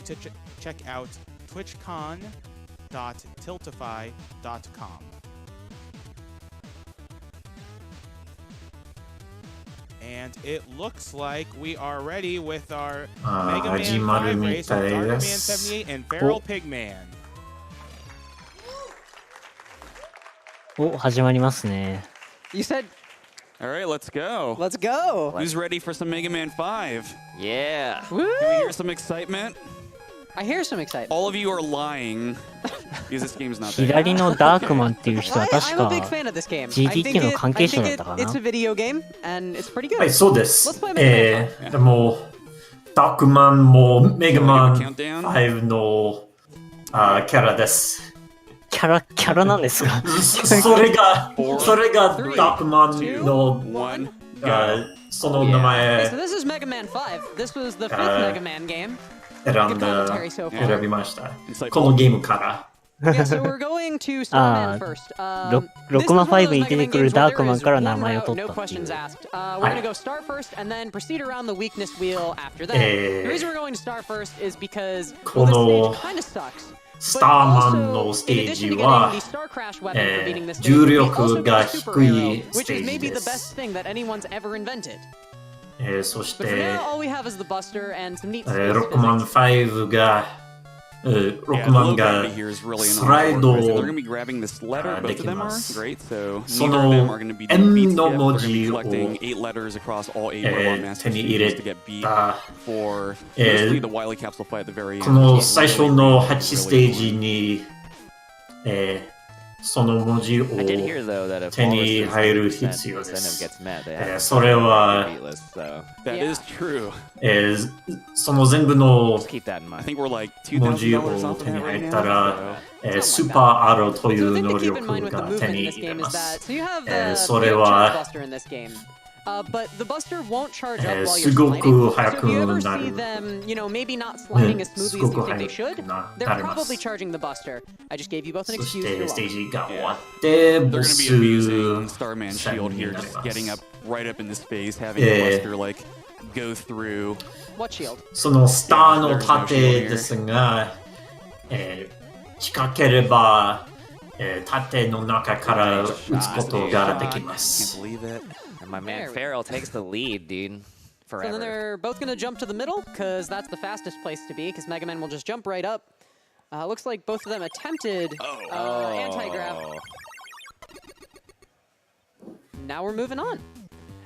to check out twitchcon.tiltify.com. And it looks like we are ready with our Mega Man 5 race with Darkman 78 and FeralPigMan. お、始まりますね。 You said, all right, let's go. Let's go. Who's ready for some Mega Man 5? Yeah. Woo! Can we hear some excitement? I hear some excitement. All of you are lying because this game's not there. 左のダークマンっていう人は確 I'm か a big fan of this game. GDQ の関係者だったかな。 It's a video game and it's pretty good. はい、そうです。 Let's play Mega Man 5. でも、ダークマンもメガマン Countdown? 5のキャラです。キャラなんですか？それがダークマンのOne. その名 Okay, 前 so this is Mega Man 5. This was the fifth Mega Man game. 選びました。このゲームから。Yeah, so we're going to Starman first. ロックマン5に出てくるダークマンから名前を取った No っていう。 questions asked. We're going to go star first and then proceed around the weakness wheel after that. The reason we're going to star first is because well, this stage kind of sucks. スターマンのステージは重力が低いステージです。そしてロックマン5がロックマンがスライドできます。その N の文字を手に入れたこの最初の8ステージにその文字を手に入る必要です。それはその全部の文字を手に入ったらスーパーアローという能力が手に入れます。それはbut the Buster won't charge up while you're すごく sliding. 速 So く if you ever な see る。 them, you know, maybe not sliding as smoothly as you think they should, すごく速くな they're ります。 probably charging the Buster. I just gave you both an そ excuse し to てステー walk. ジが終わってボ They're ス going to be abusing Starman's shield here, just getting up right up in this phase, having the Buster like go through. What shield? そのスターの盾ですが、近ければ、盾の中から撃つことができます。 Can't believe it. And my man Feral takes the lead, dude. So then Forever. they're both going to jump to the middle, because that's the fastest place to be, because Mega Man will just jump right up. Looks like both of them attempted anti-grab. Now we're moving on.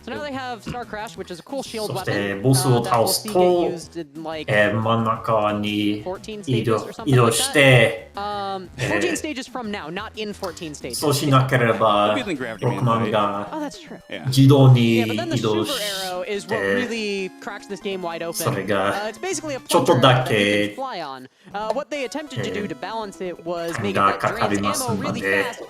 So now they have Star Crash, which is a cool shield そして weapon ボスを that 倒 we'll す see と、 get used in like 真ん中に 14 移 stages 動 or something like し that. て、 14 stages from now, not in 14 stages. そうしなければ、ロ Maybe the Gravity ックマン Oh, が that's true. 自動に Yeah, but then the 移動 super し arrow is what て、 really cracks this game wide open. それが It's basically a ちょっと plunger だ that け you can fly on. What they attempted to do to balance it was 負 make 担 it が that かかり drains ます ammo の really で、 fast.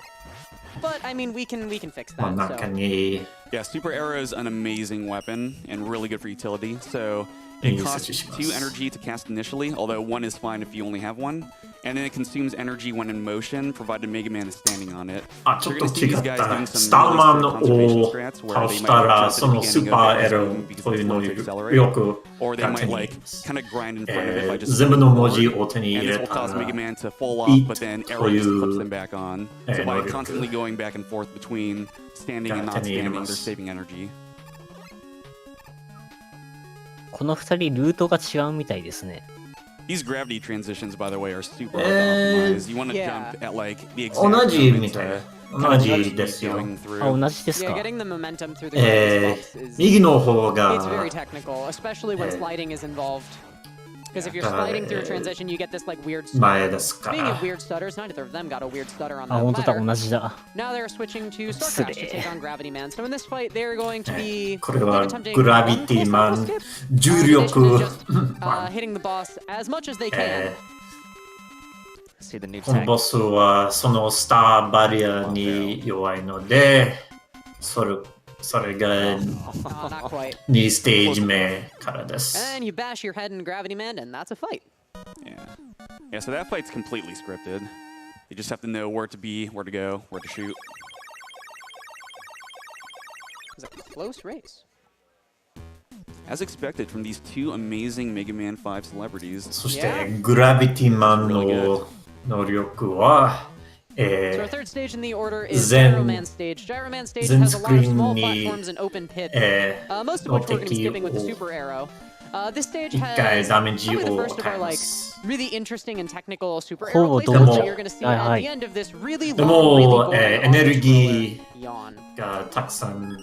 But I mean, we can fix 真ん that. 中 So. に Yeah, Super Arrow is an amazing weapon and really good for utility. So it costs 2 energy to cast initially, although 1 is fine if you only have 1. And then it consumes energy when in motion, provided Mega Man is standing on it. ちょ So っ you're と going to see 違 these っ guys た。 doing ス some ター really マン sick を conservation strats where 倒 they し might たら、 jump そ at の the スー beginning パ of ーエ the ロ phase ー because という it's 能 going to 力 accelerate. 力 Or they が might 手に入 like れます。 kind of grind in front of it by just 全部 stepping の文字 forward. を手に And 入 this れ will た cause ら Mega Man to fall off, Beat but then と Arrow い just う clips them back on. So 能 by 力 constantly going back and forth between standing and が not 手に入れ standing, ま they're す。 saving energy. この2人ルートが違うみたいですね。 These gravity transitions, by the way, are super hard to optimize. You want to Yeah. jump at like the 同 exact じ moment みたい to な。 kind 同 of じですよ。 going あ、 through. 同じです Yeah, か。 getting the momentum through the gravity spots is 右の方が it's very technical, especially when sliding is involved. Because if you're sliding through a transition, you get this like weird 前 stutter. ですか Speaking ら of。weird stutters, neither of them got a weird stutter on あ、 that 本当だ、 ladder. 同じだ。 Now they're switching to Star Crash to take on Gravity Man. So in this fight, they're going to be これは attempting グラビティマ one ン full skip, 重 in addition 力 to just hitting the boss as much as they can. See the new この tech. ボスはそのスターバリアに弱いので、それが Not quite. 2ステージ目からです。 And you bash your head in Gravity Man, and that's a fight. Yeah. Yeah, so that fight's completely scripted. You just have to know where to be, where to go, where to shoot. It was a close race. as expected from these two amazing Mega Man 5 celebrities. そして、グラビティマンの能力は、So our third stage in the order is Gyroman stage. Gyroman stage has a lot of small platforms and open pits, most of which we're going to be skipping with the Super Arrow. This stage has probably the first of our like really interesting and technical Super Arrow places that you're going to see at the end of this really long, really golden エネルギーがたくさん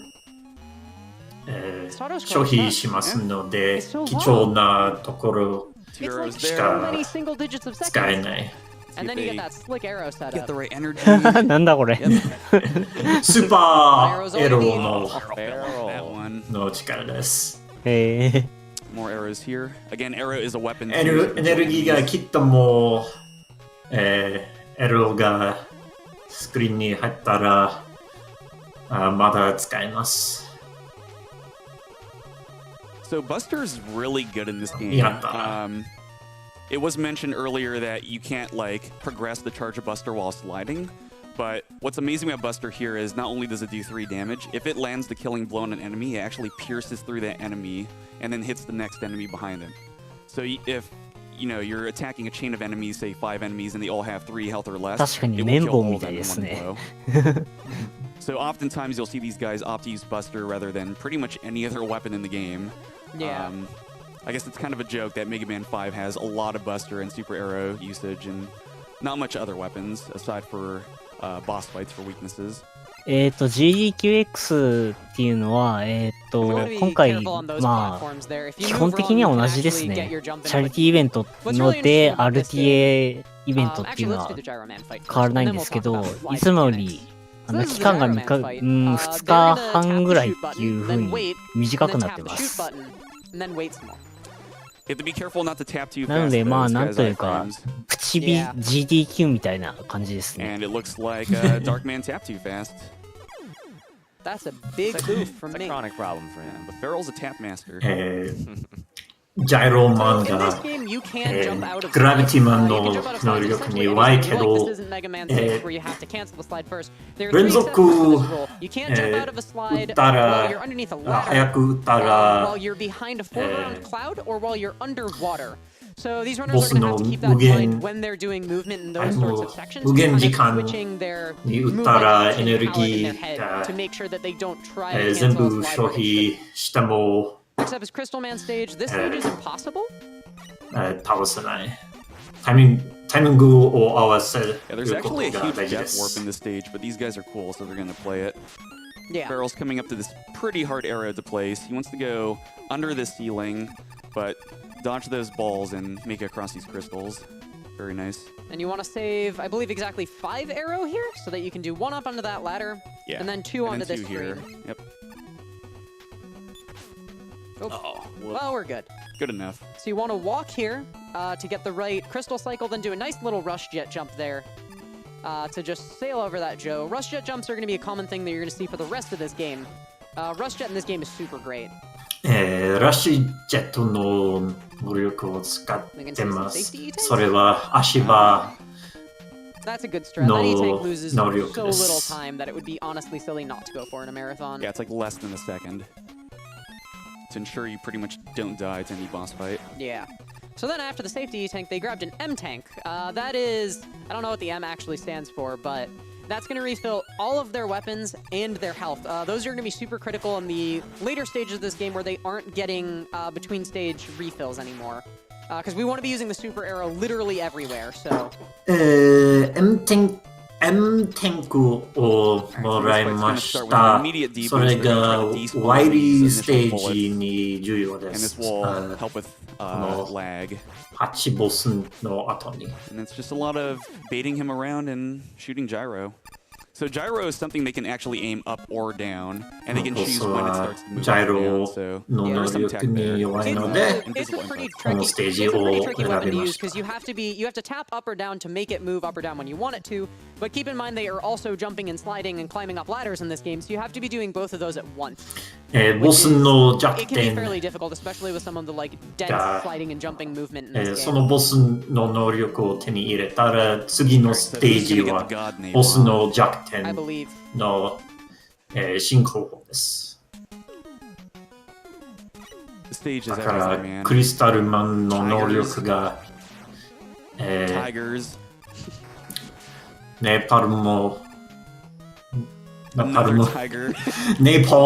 消費しますので、貴重なところしか使えない。And then you get that slick arrow setup. Get the right energy. なんだこれ。スーパーエロの力です。More arrows here. Again, arrow is a weapon. エネルギーがきっともう、エロがスクリーンに入ったら、まだ使えます。So Buster's really good in this game. It was mentioned earlier that you can't like progress the charge of Buster while sliding, but what's amazing about Buster here is not only does it do 3 damage, if it lands the killing blow on an enemy, it actually pierces through that enemy and then hits the next enemy behind it. So if you're attacking a chain of enemies, say 5 enemies, and they all have 3 health or less, it will kill all of them in one blow. So oftentimes you'll see these guys opt to use Buster rather than pretty much any other weapon in the game. Yeah. I guess it's kind of a joke that Mega Man 5 has a lot of Buster and Super Arrow usage and not much other weapons aside for boss fights for weaknesses. GDQx っていうのは、今回、まあ、基本的には同じですね。チャリティーイベントので、RTA イベントっていうのは変わらないんですけど、いつもより、期間が2日半ぐらいっていう風に短くなってます。なので、まあ、なんというか、プチビ GDQ みたいな感じですね。That's a big oof from me. It's a chronic problem for him. But Feral's a tap master. ジャイロマンが、グラビティマンの能力に弱いけど、連続打ったら、早く打ったら、ボスの無限時間に打ったらエネルギーが全部消費してもNext up is Crystal Man stage. This stage is impossible. 倒せない。タイミングを合わせることが大事です。There's actually a huge jet warp in this stage, but these guys are cool, so they're going to play it. Yeah. Feral's coming up to this pretty hard arrow to place. He wants to go under the ceiling, but dodge those balls and make it across these crystals. Very nice. And you want to save, I believe, exactly 5 arrow here, so that you can do 1 up onto that ladder, and then 2 onto this screen. Yep. Oh, well, we're good. Good enough. So you want to walk here to get the right crystal cycle, then do a nice little rush jet jump there to just sail over that Joe. Rush jet jumps are going to be a common thing that you're going to see for the rest of this game. Rush jet in this game is super great. ラッシュジェットの能力を使ってます。それは足場 That's a good strat. That E-Tank loses so little time that it would be honestly silly not to go for in a marathon. Yeah, it's like less than a second. To ensure you pretty much don't die to any boss fight. Yeah. So then after the safety tank, they grabbed an M-Tank. That is, I don't know what the M actually stands for, but that's going to refill all of their weapons and their health. Those are going to be super critical in the later stages of this game where they aren't getting between stage refills anymore. Because we want to be using the Super Arrow literally everywhere, so... M-Tank をもらいました。それがワイリーステージに重要です。8ボスの後に。And it's just a lot of baiting him around and shooting gyro. So gyro is something they can actually aim up or down, and they can choose when it starts to move up or down. So there's some tech there. It's a pretty tricky weapon to use because you have to tap up or down to make it move up or down when you want it to. But keep in mind they are also jumping and sliding and climbing up ladders in this game, so you have to be doing both of those at once. It can be fairly difficult, especially with some of the like dense sliding and jumping movement in this game. そのボスの能力を手に入れたら次のステージはボスの弱点の進行法です。stage is だから everything, man. クリスタルマンの能力が、Tigers. ネパルも、ネパル Another も、 tiger. ネパ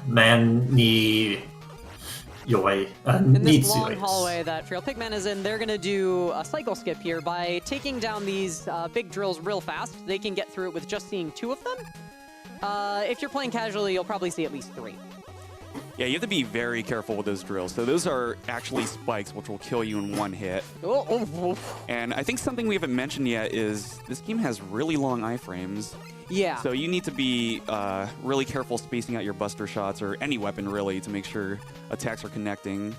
ルマンに弱い、In に this 強 long いです。 hallway that FeralPigMan is in, they're gonna do a cycle skip here by taking down these big drills real fast. They can get through it with just seeing 2 of them. If you're playing casually, you'll probably see at least 3. Yeah, you have to be very careful with those drills. So those are actually spikes, which will kill you in 1 hit. And I think something we haven't mentioned yet is this game has really long iframes. Yeah. So you need to be really careful spacing out your buster shots, or any weapon really, to make sure attacks are connecting.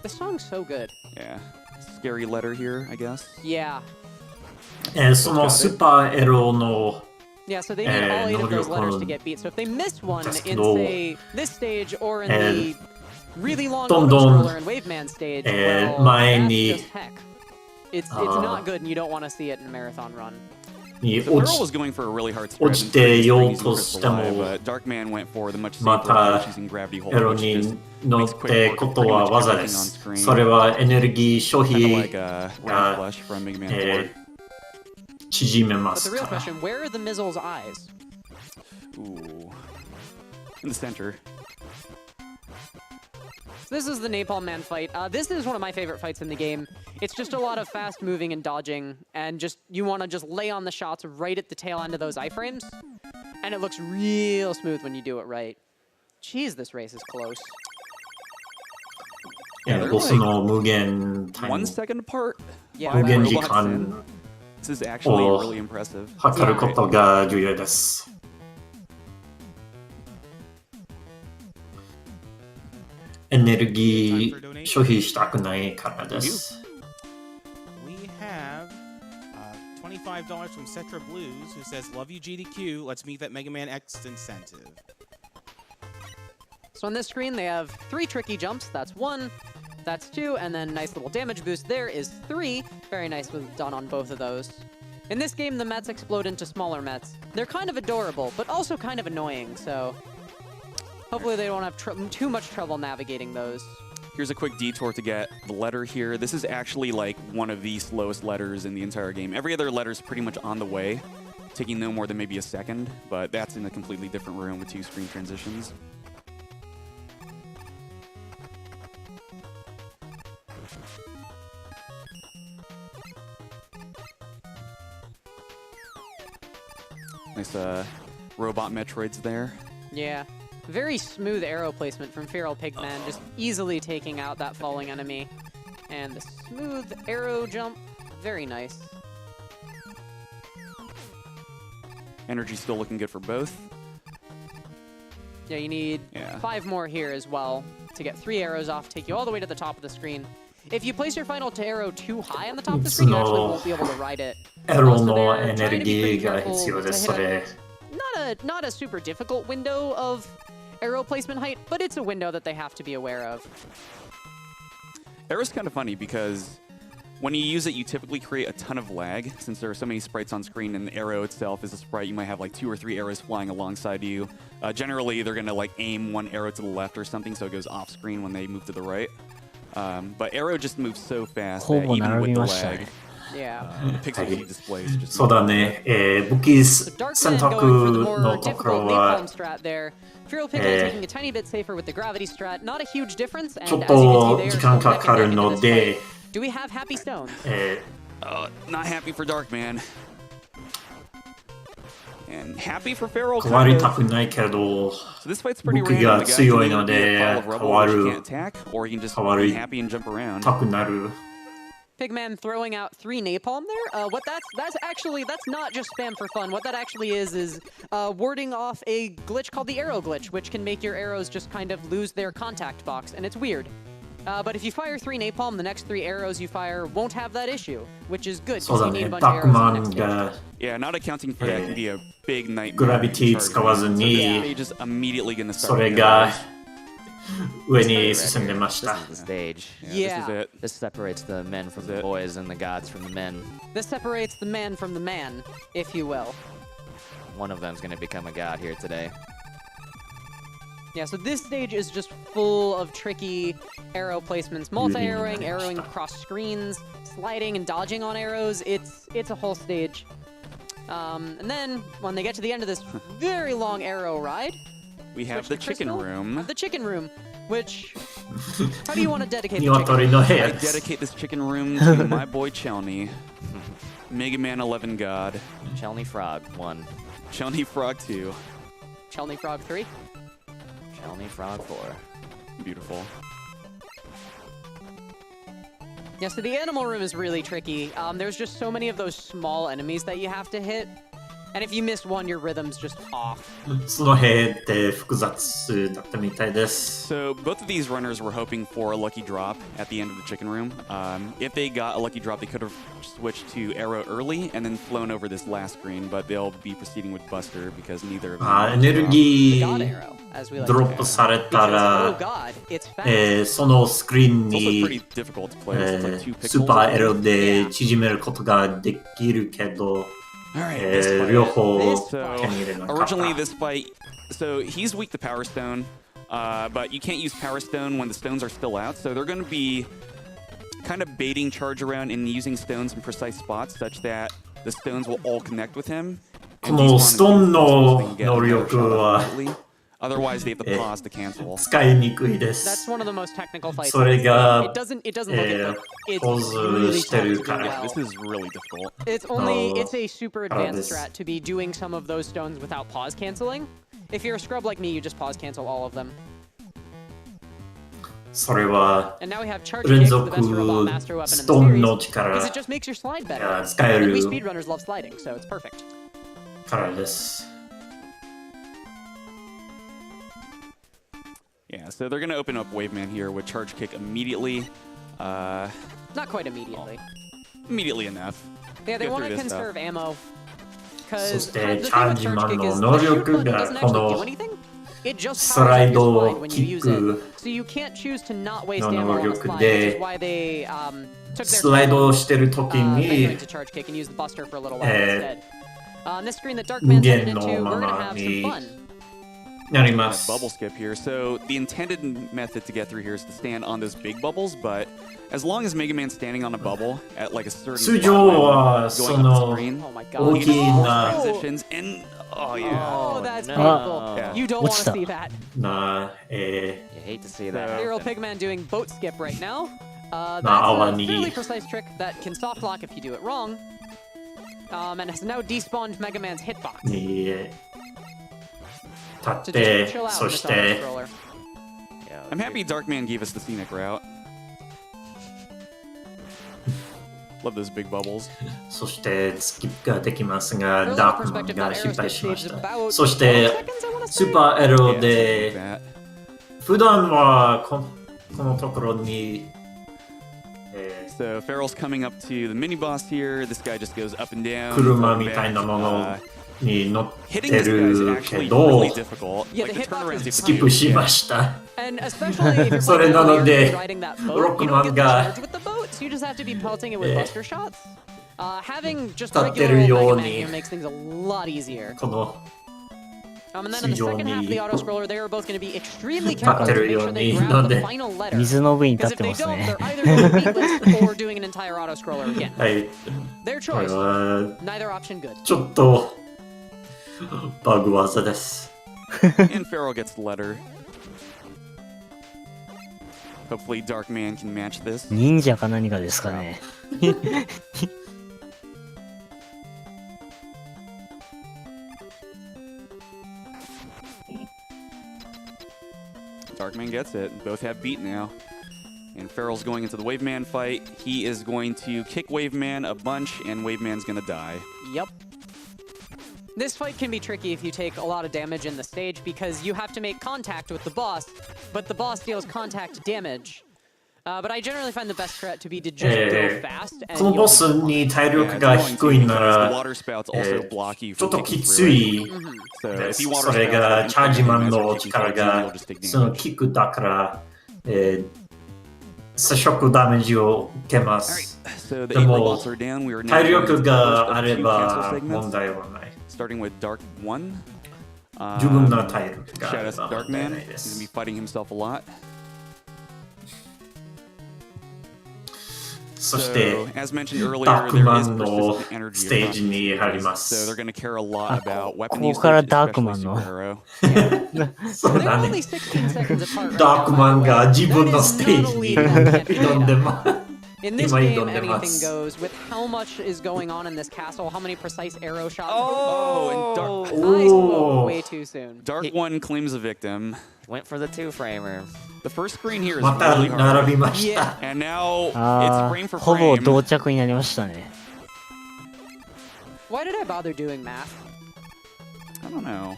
The song's so good. Yeah. Scary letter here, I guess. Yeah. そのスーパーエロの Yeah, so they need all 8 of those letters to get beat. So if they miss one in, say, this stage or in the really long controller and Waveman stage, well, that's just heck. It's not good, and you don't want to see it in a marathon run. Ni So Feral was going for a really hard spread, 落ちてようと using して Crystal Eye, も but Darkman went for the much ま safer た approach using Gravity エ Hold, ロ which に just 乗 makes っ quick て work こ of と pretty は much 技 everything で on す。 screen. それはエネルギー消 Kind of 費 like a Rain Flush from Mega Man 4. 縮めま But す the real から question, where are the Mizzle's eyes? Ooh. In the center. This is the Napalm Man fight. This is one of my favorite fights in the game. It's just a lot of fast moving and dodging, and just you want to just lay on the shots right at the tail end of those iframes, and it looks real smooth when you do it right. Jeez, this race is close. ボスの無限タイ 1 ム second apart. Yeah, 無限 wow. 時間 This is actually really impressive. 測ることが重要です。エネルギー消費したくないからです。We have $25 from Cetra Blues, who says, "Love you, GDQ. Let's meet that Mega Man X incentive." So on this screen, they have 3 tricky jumps. That's 1, that's 2, and then nice little damage boost there is 3. Very nice was done on both of those. In this game, the Mets explode into smaller Mets. They're kind of adorable, but also kind of annoying, so hopefully they don't have too much trouble navigating those. Here's a quick detour to get the letter here. This is actually like one of the slowest letters in the entire game. Every other letter is pretty much on the way, taking no more than maybe a second, but that's in a completely different room with 2 screen transitions. Nice robot Metroids there. Yeah. Very smooth arrow placement from FeralPigMan, just easily taking out that falling enemy. And the smooth arrow jump, very nice. Energy still looking good for both. Yeah, you need 5 more here as well to get 3 arrows off, take you all the way to the top of the screen. If you place your final arrow too high on the top of the screen, you actually won't be able to ride it. エロのエネルギーが必要です。それ Not a super difficult window of arrow placement height, but it's a window that they have to be aware of. Arrow's kind of funny because when you use it, you typically create a ton of lag since there are so many sprites on screen, and the arrow itself is a sprite. You might have like 2 or 3 arrows flying alongside you. Generally, they're going to like aim one arrow to the left or something, so it goes off screen when they move to the right. But arrow just moves so fast that even with the lag, the pixel heat displays just そうだね。武器選択のところは FeralPigMan taking a tiny bit safer with the gravity strat. Not a huge difference, ちょ and っ as you と can 時 see 間 there, かかるので、 do we have happy stones? not happy for Darkman. And happy for Feral. 変わりたくないけど、 So this fight's pretty 武器 random. が The guy 強い can の either be で a pile of 変 rubble わ which る you can't attack, or he can just 変わり be happy and jump around. たくなる。 Pigman throwing out 3 napalm there. That's not just spam for fun. What that actually is warding off a glitch called the arrow glitch, which can make your arrows just kind of lose their contact box, and it's weird. But if you fire 3 napalm, the next 3 arrows you fire won't have that issue, which is good because you need a bunch of arrows in the next stage. Yeah, not accounting for that can be a big nightmare. グラビティ使わずに、 just immediately gonna start それが上に進んでまし This た。 is the stage. Yeah. This is it. This separates the men from the boys and the gods from the men. This separates the man from the man, if you will. one of them's gonna become a god here today. Yeah, so this stage is just full of tricky arrow placements, multi-arrowing, arrowing across screens, sliding and dodging on arrows. It's a whole stage. And then when they get to the end of this very long arrow ride, we have the chicken room. The chicken room, which how do you want to dedicate the chicken room? I dedicate this chicken room to my boy Chelny, Mega Man 11 God. Chelny Frog 1. Chelny Frog 2. Chelny Frog 3. Chelny Frog 4. Beautiful. Yeah, so the animal room is really tricky. There's just so many of those small enemies that you have to hit. And if you miss one, your rhythm's just off. その辺って複雑だったみたいです。 So both of these runners were hoping for a lucky drop at the end of the chicken room. If they got a lucky drop, they could have switched to arrow early and then flown over this last screen, but they'll be proceeding with Buster because neither of them. エネルギードロップされたら、そのスクリーンに、スーパーエロで縮めることができるけど、両方手に入れなかった。 Originally, this fight, so he's weak to Power Stone, but you can't use Power Stone when the stones are still out. So they're going to be kind of baiting charge around and using stones in precise spots such that the stones will all connect with him. このストーンの能力は Otherwise, they have to pause to cancel. 使いにくいです。 That's one of the most technical fights. それが It doesn't look at it. ポーズしてるから。 This is really difficult. It's a super advanced strat to be doing some of those stones without pause canceling. If you're a scrub like me, you just pause cancel all of them. それは And now we have charge 連 kick, the 続 best robot master weapon in ス the トーン series, の力 because it just makes your slide better. 使え And る we speedrunners love sliding, so it's perfect. からです。 Yeah, so they're going to open up Waveman here with charge kick immediately. Not quite immediately. Immediately enough. Yeah, they want to conserve ammo. そしてチャージマンの能力がこの It just スライド powers your slide when キ you ッ use it. ク So you can't choose to not waste の ammo 能 on a 力 slide, which で is why they took their スライドをしてる時 measuring に to charge kick and use the buster for a little while instead. On this screen that Darkman's headed into, we're gonna have some fun. なります。 Bubble skip here. So the intended method to get through here is to stand on those big bubbles, but as long as Mega Man's standing on a bubble at like a certain 通常は spot そ going up the の screen, Oh my 大 god. きな transitions and oh yeah. Oh, that's no. painful. Yeah. You don't want to see that. な You hate to see that. FeralPigMan doing boat skip right now. That's泡 a に fairly precise trick that can soft lock if you do it wrong. And has now despawned Mega Man's hitbox. に立 So っ just て chill out そ with し this て auto-scroller. Yeah, I'm happy Darkman gave us the scenic route. Love those big bubbles. そしてスキップができますがダークマンが失敗しました。そしてスーパーエロ Yeah, で something like that. 普段はこのところに So Feral's coming up to the mini boss here. This guy just goes up and down. 車みたいなものに乗っ Hitting て this guy is る actually けど really difficult. Yeah, Like the the turnarounds hitbox is スキップしました。 And especially if you're それなので riding that boat, ロック you マ don't ン get the が charge with the boat, so you just have to be pelting it with buster shots. Having just 立ってる regular よう Mega Man に here makes things a lot easier. この And then in the second half of the auto-scroller, they are both going to be extremely 立 careful って to る make よ sure う they に grab なん the で final letter. 水の上に立 Because って if ま they す don't, ね they're。either going to beatless or doing an entire auto-scroller again. はい Their これ choice. は Neither option good. ちょっとバグ技です。 And Feral gets the letter. Hopefully Darkman can match this. 忍者か何かですかね。 Darkman gets it. Both have beat now. And Feral's going into the Waveman fight. He is going to kick Waveman a bunch, and Waveman's gonna die. Yep. This fight can be tricky if you take a lot of damage in the stage because you have to make contact with the boss, but the boss deals contact damage. But I generally find the best strat to be to just go fast. And このボスに体力が低いな The ら water spouts also block you ちょ from っとき kicking つ through い it. So で if す you water それが spout チャージマンの as 力 you're kicking が you'll just take その damage. キックだから接触ダメージを受けます。 So the で 8も robots are down. We are now 体 going 力 into the があ first れ of two ば cancel 問 segments. 題はない。starting with Dark 1. 十分な体力が Shout out to あれば Dark 問題 Man. ないで He's す going to be fighting himself a lot. そして So, as mentioned earlier, ダーク there マ is ンの persistent energy ステー across ジに the 入りま So す they're going to care a lot about weapon ここ usage, からダークマ especially ンの Super Arrow. そう They're だ only ね 16 seconds apart right ダークマン now, が by 自 the 分 way. の That ス is テ not ー a ジ lead に that can't be 挑ん made で up. ます In this 今 game, 挑んでま anything す goes. With how much is going on in this castle, how many precise arrow shots? Oh, and Dark, I spoke Oh. way too soon. Dark 1 claims a victim. Went for the two-framer. The first screen here is また really 並 hard. びました Yeah. And now あ it's frame for ほぼ frame. 同着になりましたね。 Why did I bother doing math? I don't know.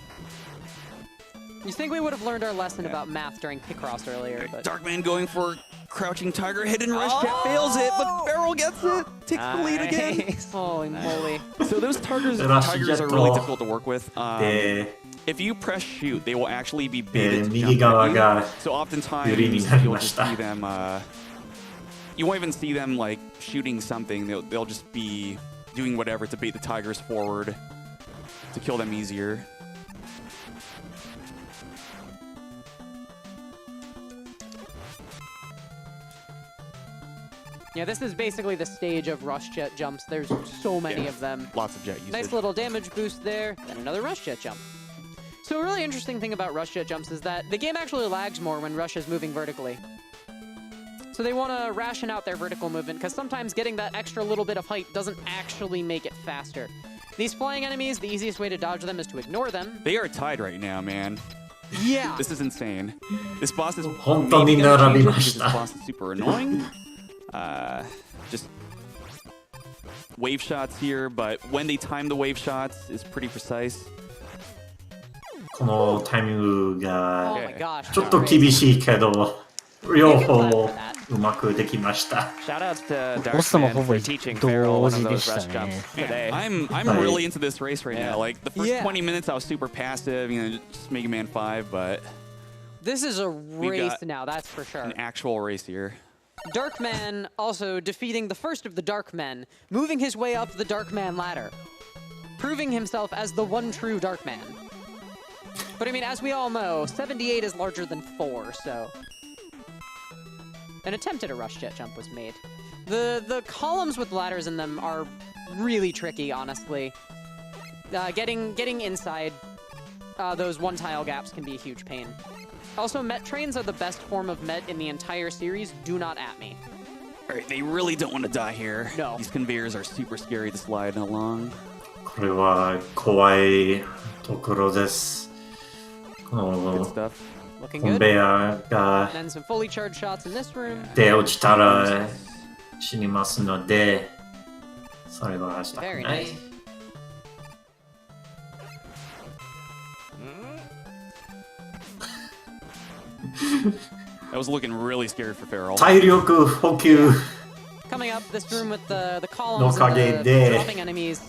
You think we would have learned our lesson about math during Picross earlier, but Darkman going for Crouching Tiger, hidden rush jet fails it, but Feral gets it, takes the lead again. Nice. holy moly. So those tigers Rush are jet really to- difficult to work with. で If you press shoot, they will actually be baited to 右 jump 側 at you. が So oftentimes 有利になり you'll ま just した see them. You won't even see them like shooting something. They'll just be doing whatever to bait the tigers forward to kill them easier. Yeah, this is basically the stage of rush jet jumps. There's so many Yeah. of them. Lots of jet usage. Nice little damage boost there, then another rush jet jump. So a really interesting thing about rush jet jumps is that the game actually lags more when rush is moving vertically. So they want to ration out their vertical movement, because sometimes getting that extra little bit of height doesn't actually make it faster. These flying enemies, the easiest way to dodge them is to ignore them. They are tied right now, man. Yeah. This is insane. This boss is 本当に maybe gonna 並び change it ま because し this た boss is super annoying. Just wave shots here, but when they time the wave shots is pretty precise. このタイミング Oh が my gosh. ちょっと that's great. 厳しいけど両方うまくできました Shoutouts to ボスも Darkman ほぼ for teaching Feral 同 one 時 of で those した rush ね。 jumps today. I'm Right. really into this race right Yeah. now. Like the first Yeah. 20 minutes I was super passive, just Mega Man 5, but This is a race got now, that's for sure. an actual race here. Darkman also defeating the first of the Darkmen, moving his way up the Darkman ladder, proving himself as the one true Darkman. But I mean, as we all know, 78 is larger than 4, so an attempt at a rush jet jump was made. The columns with ladders in them are really tricky, honestly. Getting inside those one tile gaps can be a huge pain. Also, Met trains are the best form of Met in the entire series. Do not at me. All right, they really don't want to die here. No. These conveyors are super scary to slide along. これは怖いところですこ Good の stuff. Looking コン good. ベアが And some fully charged shots in this room. で落ちたら死にますのでそれはしたく Very ない nice. That was looking really scary for Feral. 体力補給 Coming up, this room with the columns No and the kage dropping enemies.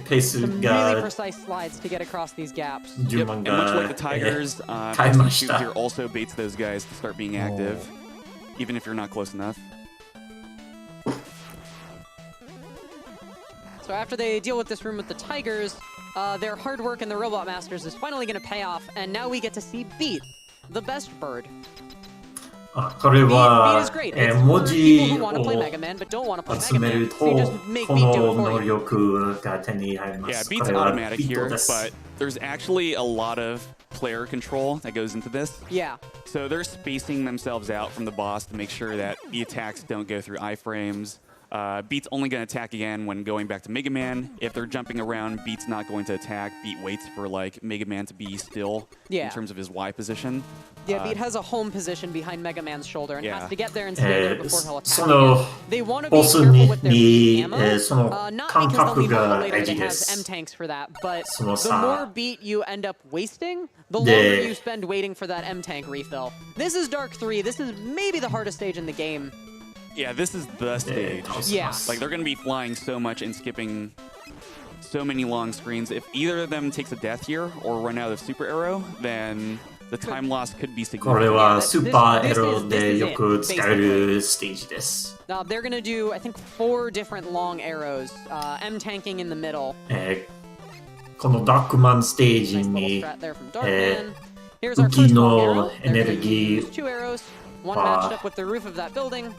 ペース Some really が precise slides to get across these gaps. 順 Yep, 番 and が much like the Tigers,変え Instant まし Shoot た here also baits those guys to start being active, even if you're not close enough. So after they deal with this room with the Tigers, their hard work in the Robot Masters is finally going to pay off, and now we get to see Beat, the best bird. あこれ Beat は is great. It's 文 for 字 people who want to play を Mega Man but don't want to play 集 Mega める Man. と So you just make こ Beat の do it for 能 you. 力が手に入りま Yeah, す beats これは automatic ビー here, トです but there's actually a lot of player control that goes into this. Yeah. So they're spacing themselves out from the boss to make sure that the attacks don't go through iframes. Beat's only going to attack again when going back to Mega Man. If they're jumping around, Beat's not going to attack. Beat waits for like Mega Man to be still Yeah. in terms of his Y position. Yeah, Beat has a home position behind Mega Man's shoulder and Yeah. has to get there and stay there before he'll attack その again. They want to be ボス careful に with their beat ammo, その not 感 because they'll 覚 need more が later 大事 that で has す M tanks for that, but その the さ more beat you end up wasting, the De- longer you spend waiting for that M tank refill. This is Dark 3. This is maybe the hardest stage in the game. Yeah, this is the stage. 倒します Like they're going to be flying so much and skipping so many long screens. If either of them takes a death here or run out of super arrow, then the time loss could be これ significant. はスーパーエロ This で is よく使えるステージです Now, they're going to do, I think, 4 different long arrows, M tanking in the middle. このダークマンステージ Nice に little strat there from Darkman. Here's 武 our 器 first block の arrow. エネルギ There's ー two arrows, one matched up with the roof of that building.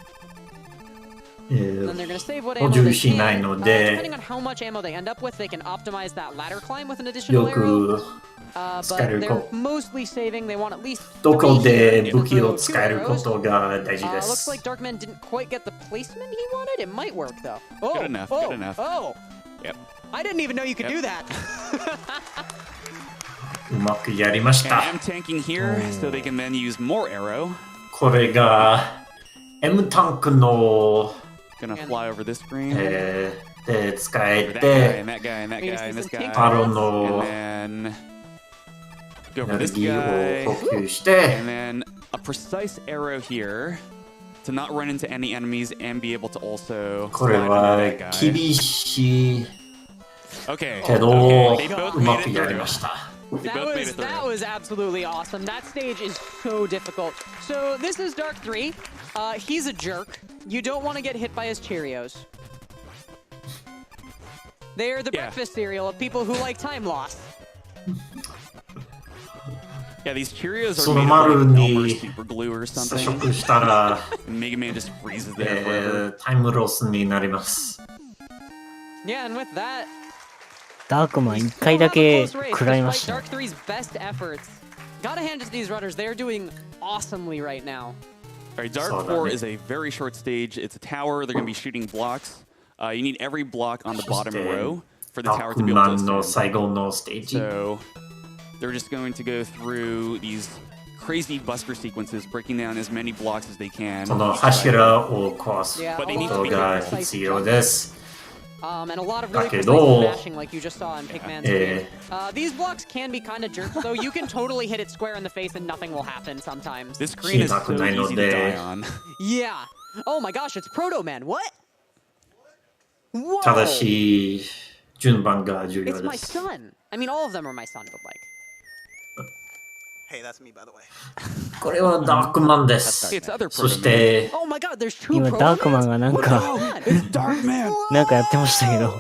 Then they're going to save what 補 ammo 充 they しない can. ので Depending on how much ammo they end up with, they can optimize that ladder climb with an additional よ arrow. く But 使える they're こ mostly saving. They want at least どこ three で here 武器 for を two 使えるこ arrows. とが大事で Looks す。 like Darkman didn't quite get the placement he wanted. It might work though. Oh, Good enough, oh, good enough. Oh, Yep. I didn't even know you could Yep. do that. うまくやりまし And た。 M tanking here, so they can then use more arrow. これが M タンクの、Gonna fly over this screen. で使え That guy て and that guy and that Maybe guy and this some tank guy. アロの And then エ go ネ for ル this ギー guy. を補給して And then a precise arrow here to not run into any enemies and be able to also これ slide は into that guy. 厳しい Okay. けど Okay. They both うま made く it やり through. ました。 They both made it through. That was absolutely awesome. That stage is so difficult. So this is Dark 3. He's a jerk. You don't want to get hit by his Cheerios. They're the Yeah. breakfast cereal of people who like time loss. Yeah, these Cheerios So are made Maru of like ni Elmer's super glue or 接 something. 触したら、 And Mega Man just freezes there forever. タイムロスになります。 Yeah, and with that, ダークマン we 1回 still だ have a け close race 食らいま despite したね。 Dark 3's best efforts. Gotta hand it to these runners. They're doing awesomely right now. All right, Dark So 4 that- is a very short stage. It's a tower. They're going to be shooting blocks. You need every block on the bottom row for the ダ tower ー to ク be マ able ン to の stand. 最後のステージ。 So they're just going to go through these crazy buster sequences, breaking down as many blocks as they can. その柱を壊す Yeah, こ a lot と of が precise 必要です。 And a lot of really だけ precise ど、 mashing like you just saw in Pigman's game. These blocks can be kind of jerks, though. You can totally hit it square in the face and nothing will happen sometimes. This screen is so 小さくないの easy to で die on. Yeah. Oh my gosh, it's Proto Man. What? Whoa! 正しい順番が重要 It's で my す。 son. I mean, all of them are my son, but like. Hey, that's me, by the way. これはダークマンです。 It's other そ Proto し Man. て、 Oh my god, there's two 今 Proto ダークマン Mans? がなん What か the hell? It's Dark Man. なんかやってましたけど。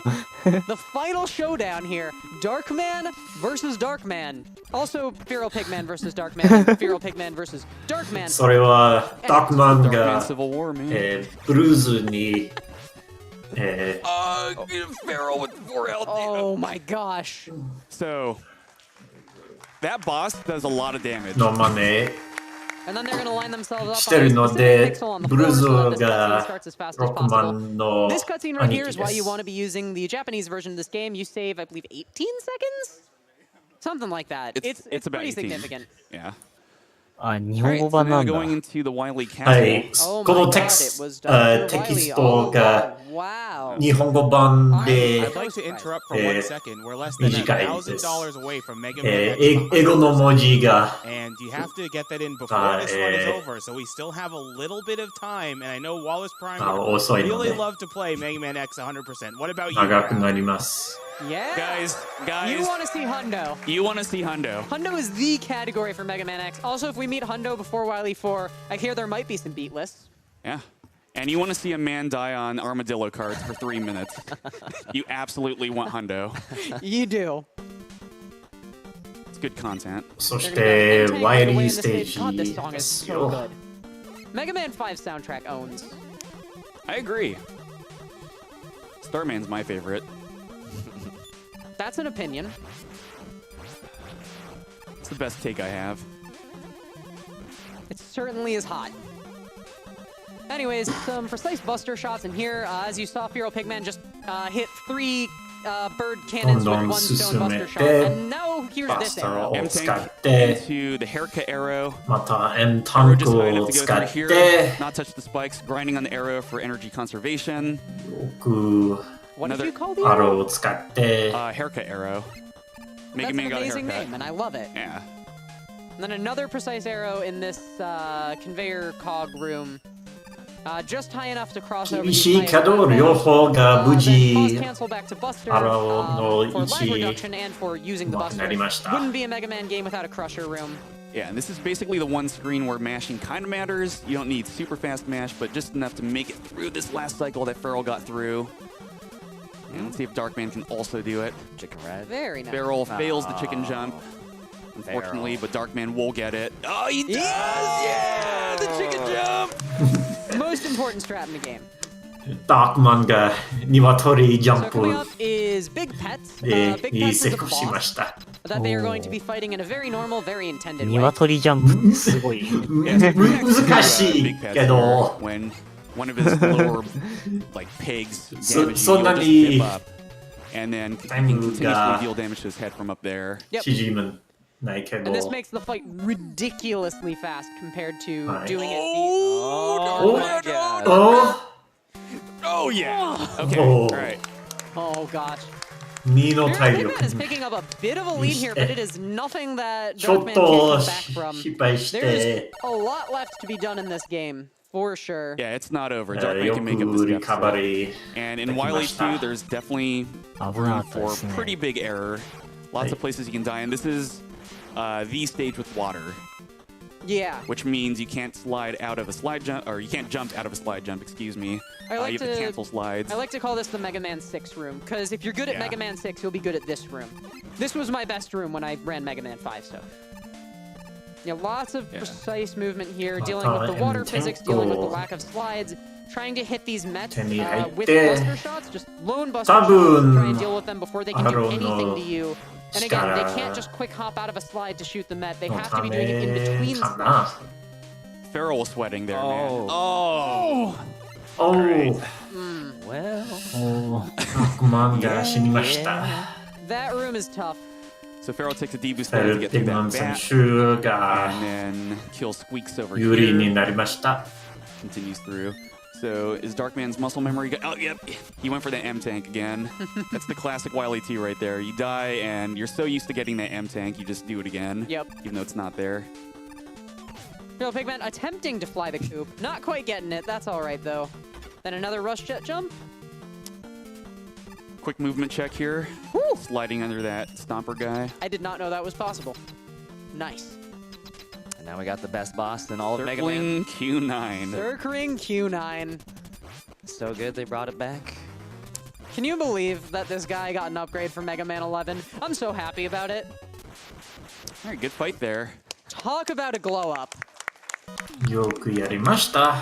The final showdown here: Darkman versus Darkman. Also, FeralPigMan versus Darkman. FeralPigMan versus Darkman. それはダークマン Dark Man が、 Civil War, man. ブルーズに、Feral with 4 health. Oh my gosh. So that boss does a lot of damage. の真似 And then they're going to line themselves up し on て a るの specific で pixel on the ブルー floor ズ so that this cutscene が starts as fast ロ as ックマ possible. ンの This cutscene right 兄 here 貴 is で why you す。 want to be using the Japanese version of this game. You save, I believe, 18 seconds? Something like that. It's about pretty 18. significant. Yeah. あ、日 All 本 right, 語 so 版 now なんだ。 going into the Wily は Castle. い、 Oh こ my の god, テ it キス was ト Dr. テキ Wily. スト Oh が wow. 日本語版で I'd like to interrupt for 1 second. We're less than 短いです。 $1,000 away from Mega Man X 英語の文字が and you have to get that in before this run is over, so we still have a little bit of time. And I know Wallace Prime would 遅いの really で love to play Mega Man X 100%. What about you? 長くなります。 Yeah. Guys, You want to see Hundo. you want to see Hundo. Hundo is the category for Mega Man X. Also, if we meet Hundo before Wily 4, I hear there might be some beat lists. Yeah. And you want to see a man die on armadillo cards for 3 minutes. You absolutely want Hundo. You do. It's good content. そし They're て gonna go ワイ N-Tank all the way リー in ス the テ stage. God, ー this ジ song で is す so よ。 good. Mega Man 5 soundtrack owns. I agree. Starman's my favorite. That's an opinion. It's the best take I have. It certainly is hot. Anyways, some precise buster shots in here. As you saw, FeralPigMan just hit 3 bird cannons with 1 stone buster shot. And now here's バ this スター arrow. を使 M-Tank って into the haircut arrow. また M タ We're ンク just high enough を to go 使 through っ here, て not touch the spikes, grinding on the arrow for energy conservation. 奥 What did Another you call the ア arrow? ローを使って Haircut arrow. That's Mega an Man got a amazing haircut. name, and I love it. Yeah. And then another precise arrow in this conveyor cog room. Just high enough to cross over 厳 these しい high けど platforms. 両方が無 Then 事 pause cancel back to Buster アローの for 位 lag 置 reduction and for using the うまくなり Buster. ました。 Wouldn't be a Mega Man game without a Crusher room. Yeah, and this is basically the one screen where mashing kind of matters. You don't need super fast mash, but just enough to make it through this last cycle that Feral got through. And let's see if Darkman can also do it. Chicken red. Very nice. Feral fails the chicken jump, unfortunately, but Darkman will get it. Oh, he does! Yeah! The chicken jump! Most important strat in the game. ダークマンが鶏ジャ So ンプ coming up is Big Pets. で Big いい Pets 成 is a 功しま boss した。 that they are going to be fighting in a very normal, very intended way. 鶏ジャンプってすごい。難しいけど、 When one of his lower like pigs damages you, そんな you'll just に zip up, and then you タイム can が continuously deal damage to his head from up there. Yep. 縮むないけ And this ど、 makes the fight ridiculously fast compared to Right. doing it Oh, Oh. my god. お Oh yeah. Okay. Oh. All right. Oh gosh. 2の体 Pigman 力 is picking up a bit of a lead here, but it is nothing that ちょっ Darkman と can't come back from. 失敗し There's て、 a lot left to be done in this game, for sure. Yeah, it's not over. よ Darkman can make up く this リカバ deficit. リー And in できま Wily した 2, there's definitely 危なか room った for ですね。 pretty big error. Lots of places you can die, and this is the stage with water, Yeah. which means you can't slide out of a slide jump, or you can't jump out of a slide jump. Excuse me. I like you have to to- cancel slides. I like to call this the Mega Man 6 room, because if you're good at Yeah. Mega Man 6, you'll be good at this room. This was my best room when I ran Mega Man 5, so. Yeah, lots of Yeah. precise movement here, dealing with the water physics, dealing with the lack of slides, trying to hit these Mets with Buster Shots, just lone Buster Shots, try and deal with them before they can do anything to you. And again, they can't just quick hop out of a slide to shoot the Met, they have to be doing it in between か slides. な。 Feral sweating there, Oh. man. Oh. おお、 Well. おーダークマンが死にました。 That room is tough. So Feral takes a D-boost フェ to ル get ピ through グマン that 選 bat, 手が and then kill Squeaks over 有利に here. なりました。 Continues through. So is Darkman's muscle memory? Oh, yep. He went for the M tank again. That's the classic Wily T right there. You die, and you're so used to getting that M tank, you just do it again. Yep. Even though it's not there. FeralPigMan attempting to fly the coop. Not quite getting it. That's all right, though. Then another rush jet jump. Quick movement check here. Woo! Sliding under that stomper guy. I did not know that was possible. Nice. And now we got the best boss in all of Mega Man. Circling Q9. Circling Q9. So good they brought it back. Can you believe that this guy got an upgrade for Mega Man 11? I'm so happy about it. All right, good fight there. Talk about a glow up. よくやりました。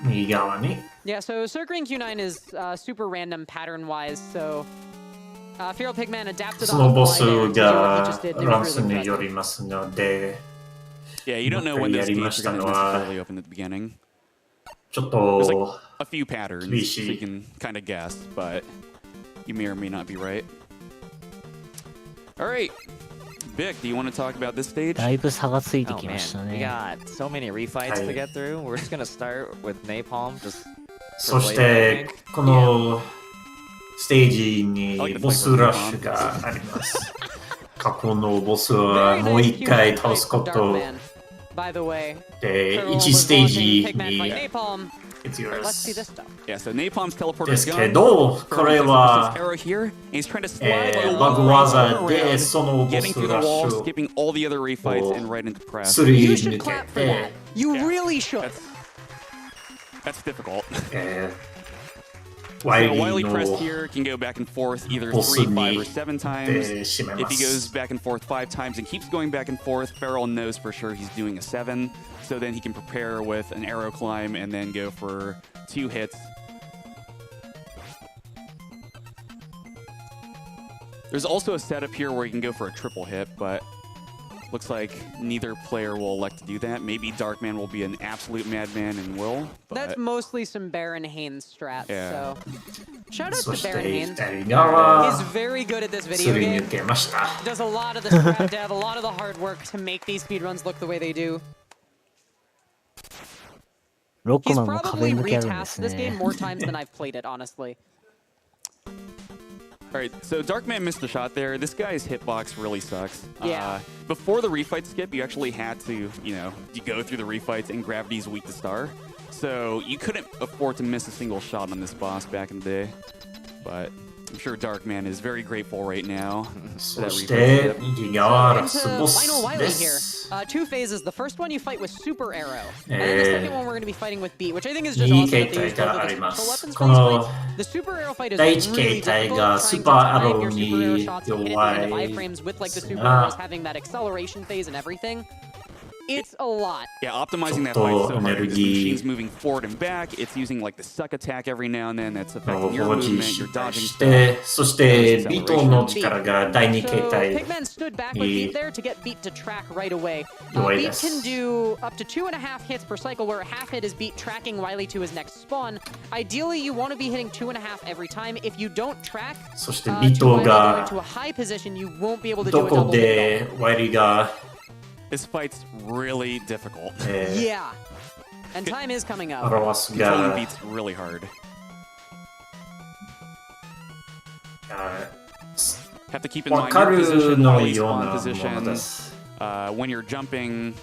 右側に。 Yeah, so Circling Q9 is super random pattern-wise, so FeralPigman adapted そ on の the ボ fly ス there to do what he が just did. It ラン was ス really によ impressive. りますので、 Yeah, you don't know when those gates are going to necessarily open at the beginning. ちょっ There's と like a few patterns, so Fishy. you can kind of guess, but you may or may not be right. All right, Vic, do you want to talk about this stage? だいぶ差がついて Oh きました man, we ね。 got so many refights to get through. We're just gonna start with Napalm. Just そしてこのステージにボスラッシュがあります。過去のボスは Very もう nice 一回 Q9 倒す fight こ from と Darkman. By the way, で Feral 1 was ステー launching ジ Pigman に fight Napalm. It's Let's see yours this stuff. Yeah, so Napalm's teleporter です is け gone. どこれ Feral は takes this arrow here, and he's trying to slide the バグ wall 技で around, そのボ getting ス through the ラッ wall, シュを skipping all the other refights, and right into press. すり You 抜 should け clap for て that. You Yeah. really should. That's difficult. ワイ So リ Wily ー Crest の here can go back and forth either ボス 3, に 5, or 7 times. で締め If ま he goes す back and forth 5 times and keeps going back and forth, Feral knows for sure he's doing a 7. So then he can prepare with an arrow climb and then go for 2 hits. There's also a setup here where you can go for a triple hit, but looks like neither player will elect to do that. Maybe Darkman will be an absolute madman and will, That's but mostly some Baron Haynes strats, Yeah. so... Shout out そ to し Baron て Haynes. 左側 He's very good at this す video り game. 抜けました Does a lot of the strat dev, a lot of the hard work to make these speedruns look the way they do. ロック He's マンも壁 probably 抜けあるんで retasked す this game ね。 more times than I've played it, honestly. All right, so Darkman missed a shot there. This guy's hitbox really sucks. Yeah. Before the refight skip, you actually had to, you go through the refights, and gravity's weak to star. So you couldn't afford to miss a single shot on this boss back in the day. But I'm sure Darkman is very grateful right now. そして右側ラスボス Final Wily で here. す2 phases. The first one you fight with Super Arrow, and then the second one we're going to be fighting with Beat, which I think is just awesome that they use both of the special weapons for these fights. The Super Arrow fight is really difficult, trying to time your Super Arrow shots and hit it at the end of iframes with like the Super Arrows having that acceleration phase and everything. It's a lot. Yeah, optimizing that fight so hard. This machine's moving forward and back. It's using like the suck attack every now and then. That's affecting your movement. You're dodging stuff. そしてビートの力が第2形 So 態 Pigman stood back with Beat there to get Beat to track right away. 弱い Beat です can do up to 2.5 hits per cycle, where a half hit is Beat tracking Wily to his next spawn. Ideally, you want to be hitting 2.5 every time. If you don't track そして to ビート Wily が into a high position, you won't be able to ど do a こ double hit. でワイリーが This fight's really difficult. Yeah. And time is coming up. 表す Controlling が Beat's really hard. Have to keep in わ mind か your る position, の Wily's よう spawn なもの position, です when you're jumping,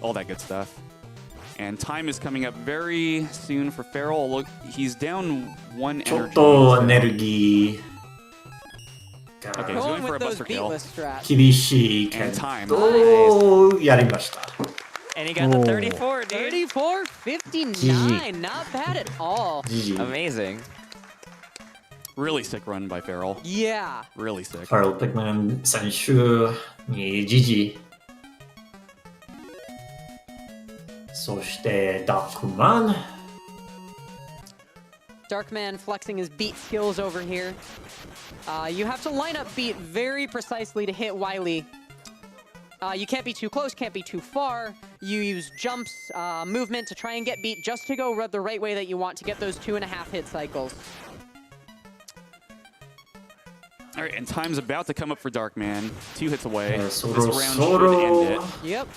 all that good stuff. And time is coming up very soon for Feral. Look, he's down 1ちょっ energy. とエネルギー Okay, he's Going going for a with those buster kill. beatless strats. 厳しいけ And time. どやりました And he got the 34, dude. 34.59. Not bad at all. GG Amazing. Really sick run by Feral. Yeah. Really sick. FeralPigMan 選手に GG そしてダークマン Darkman flexing his Beat skills over here. You have to line up Beat very precisely to hit Wily. You can't be too close, can't be too far. You use jumps, movement to try and get Beat just to go the right way that you want to get those 2.5 hit cycles. All right, and time's about to come up for Darkman. 2 hits away. This Solo, round solo. should end it. Yep.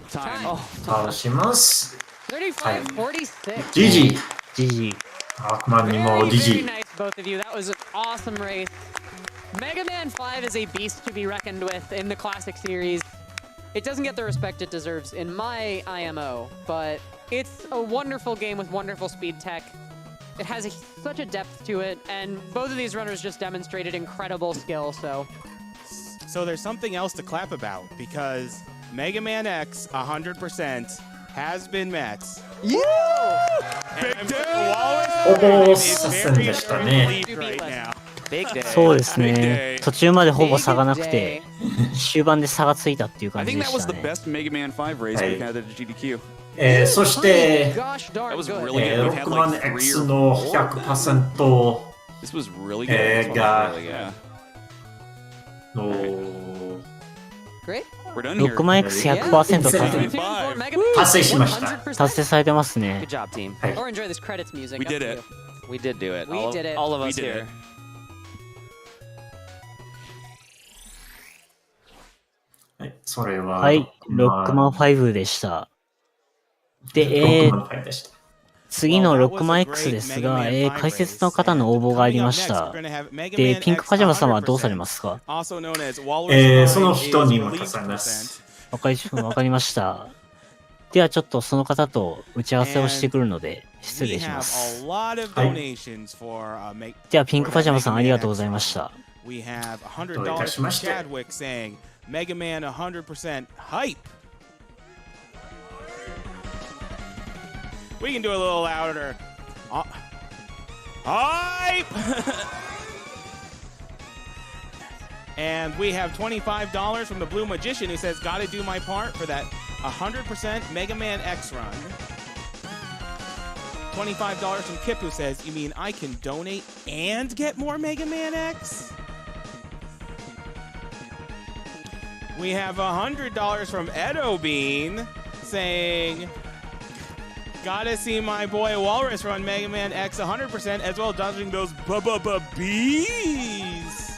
Time. Oh, 倒します 35.46. GG GG。ダークマンにも Very, very GG nice, both of you. That was an awesome race. Mega Man 5 is a beast to be reckoned with in the classic series. It doesn't get the respect it deserves in my IMO, but it's a wonderful game with wonderful speed tech. It has such a depth to it, and both of these runners just demonstrated incredible skill, so... So there's something else to clap about, because Mega Man X 100% has been met. Yeah! Big day! ほぼさせんでしたね right now. Big day. そうですね。途中までほぼ差がなく Big て、終盤で差がついたっていう I 感じ think で that し was た the ね。 best Mega Man 5 race we've had at GDQ. そして Gosh darn That was good. really good. ロ We've ッ had クマン like 3 X or の 4. 100% This was really good. This one was got- really good. の Great. We're done ロ here. ックマン X100% 達成しました 達成されてますね Good。job, team. Or enjoy this credits music. We up did to it. you. We did do it. We did it. All of We us did here. it. はいそれははい、ロックマン5でした。で、ロックマン5でした次のロックマン X ですが、解説の方の応募がありました。で、ピンクパジャマさんはどうされますか？その人に任せますわかりました。ではちょっとその方と打ち合わせをしてくるので失礼します。ではピンクパジャマさんありがとうございました。どういたしまして Mega Man 100% hype. We can do a little louder. Hype! And we have $25 from the Blue Magician who says, gotta do my part for that 100% Mega Man X run. $25 from Kip who says, you mean I can donate and get more Mega Man X? We have $100 from Edo Bean saying, gotta see my boy Walrus run Mega Man X 100% as well, dodging those bees.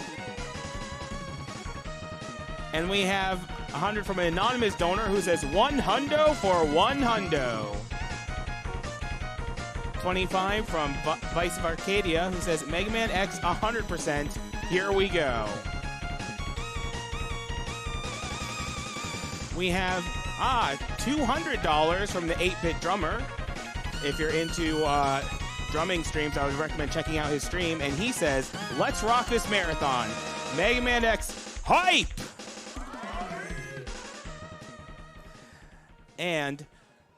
And we have 100 from an anonymous donor who says 1 hundo for 1 hundo. 25 from Vice of Arcadia who says Mega Man X 100%. Here we go. We have $200 from the 8-Bit Drummer. If you're into drumming streams, I would recommend checking out his stream. And he says, let's rock this marathon. Mega Man X hype!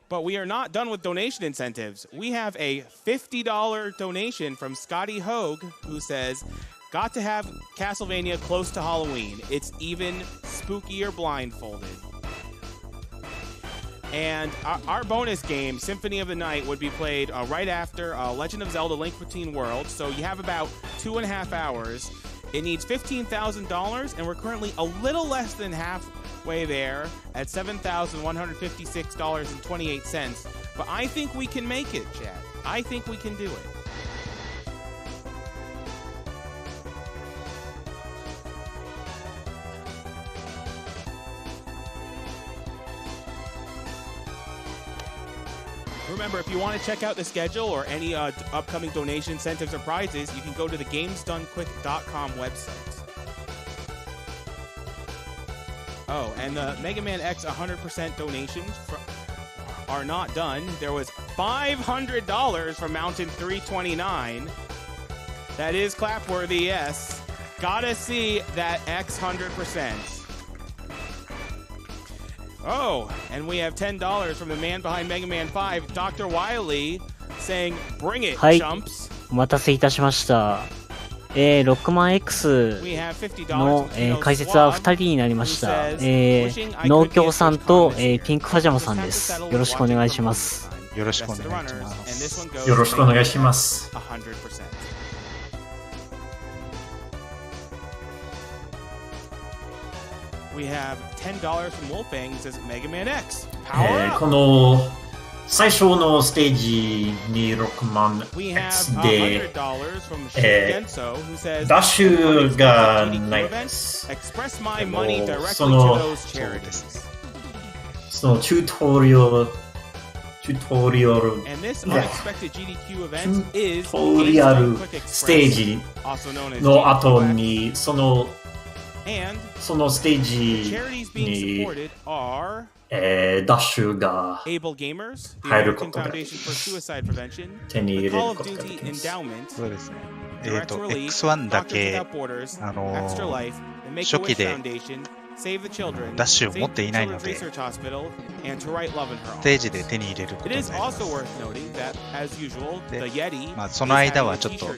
But we are not done with donation incentives. We have a $50 donation from Scotty Hogue, who says, got to have Castlevania close to Halloween. It's even spookier blindfolded. And our bonus game, Symphony of the Night, would be played right after Legend of Zelda Link Between Worlds. So you have about 2.5 hours. It needs $15,000, and we're currently a little less than halfway there at $7,156.28. But I think we can make it, Chad. I think we can do it. Remember, if you want to check out the schedule or any upcoming donation incentives or prizes, you can go to the GamesDoneQuick.com website. Oh, and the Mega Man X 100% donations are not done. There was $500 from Mountain 329. That is clapworthy, yes. Gotta see that X 100%. Oh, and we have $10 from the man behind Mega Man 5, Dr. Wily, saying, bring it, chumps. お待たせいたしました。ロックマン X の、解説は2人になりました。農協さんと、ピンクパジャマさんです。よろしくお願いします。よろしくお願いします。よろしくお願いします。We have $10 from Wolfang who says Mega Man X. この最初のステージにロックマン X で、ダッシュがないです。そのチュートリアルステージの後にそのステージにダッシュが入ることができます。手に入れることができます。そうですね。X1 だけ初期でダッシュを持っていないので、ステージで手に入れることになります。で、その間はちょっとソ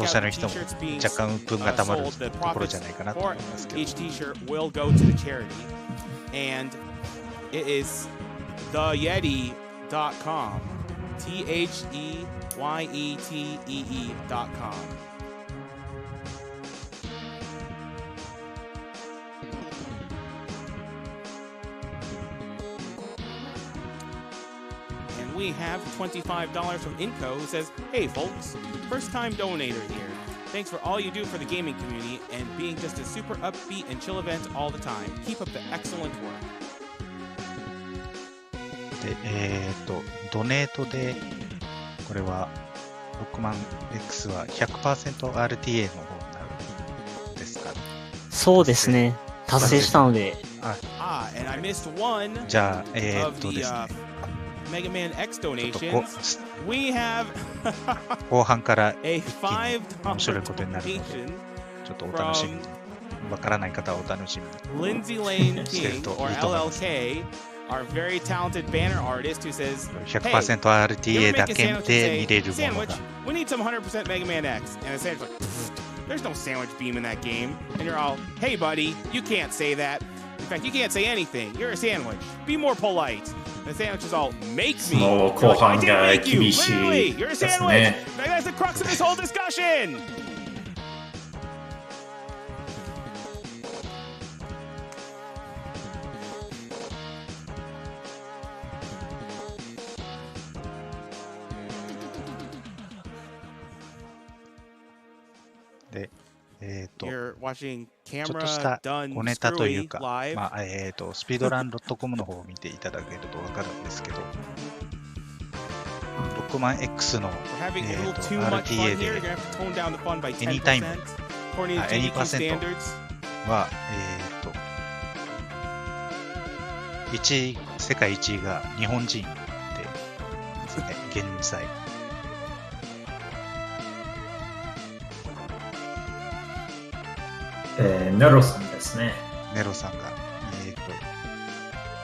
ーシャルの人も若干鬱憤がたまるところじゃないかなと思いますけど。And it is theyetee.com. THEYETEE.com. And we have $25 from Inco who says, hey folks, first time donator here. Thanks for all you do for the gaming community and being just a super upbeat and chill event all the time. Keep up the excellent work. で、ドネートで、これは、ロックマン X は 100% RTA の方になるんですかね。そうですね。達成したので。じゃあ、ですね。Mega Man X donations. We have 後半から一気に面白いことになるので、ちょっとお楽しみに。わからない方はお楽しみに。Lindsay Lane King or LLK, our very talented banner artist who says, "100% RTA だけで見れるものが。We need some 100% Mega Man X." And the sandwich like, "There's no sandwich beam in that game." And you're all, "Hey buddy, you can't say that. In fact, you can't say anything. You're a sandwich. Be more polite." The sandwich is all, make me. Like, I didn't make you. Literally, you're a sandwich. That's the crux of this whole discussion. You're watching ちょっと camera した小 done ネタという screwy か、live. スピードラン .com の方を見ていただけるとわかるんですけど、ロックマン X の、We're having a little too much fun RTA here. で You're gonna have to tone down the fun by 10%. Anytime. According to GDQ standards. は、世界1位が日本人ですね、現在。ネロさんですね。ネロさんが、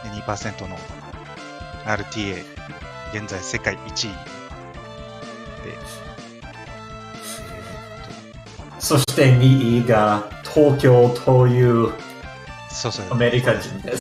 2% の RTA、現在世界1位で、そして2位が東京というそうそうアメリカ人です。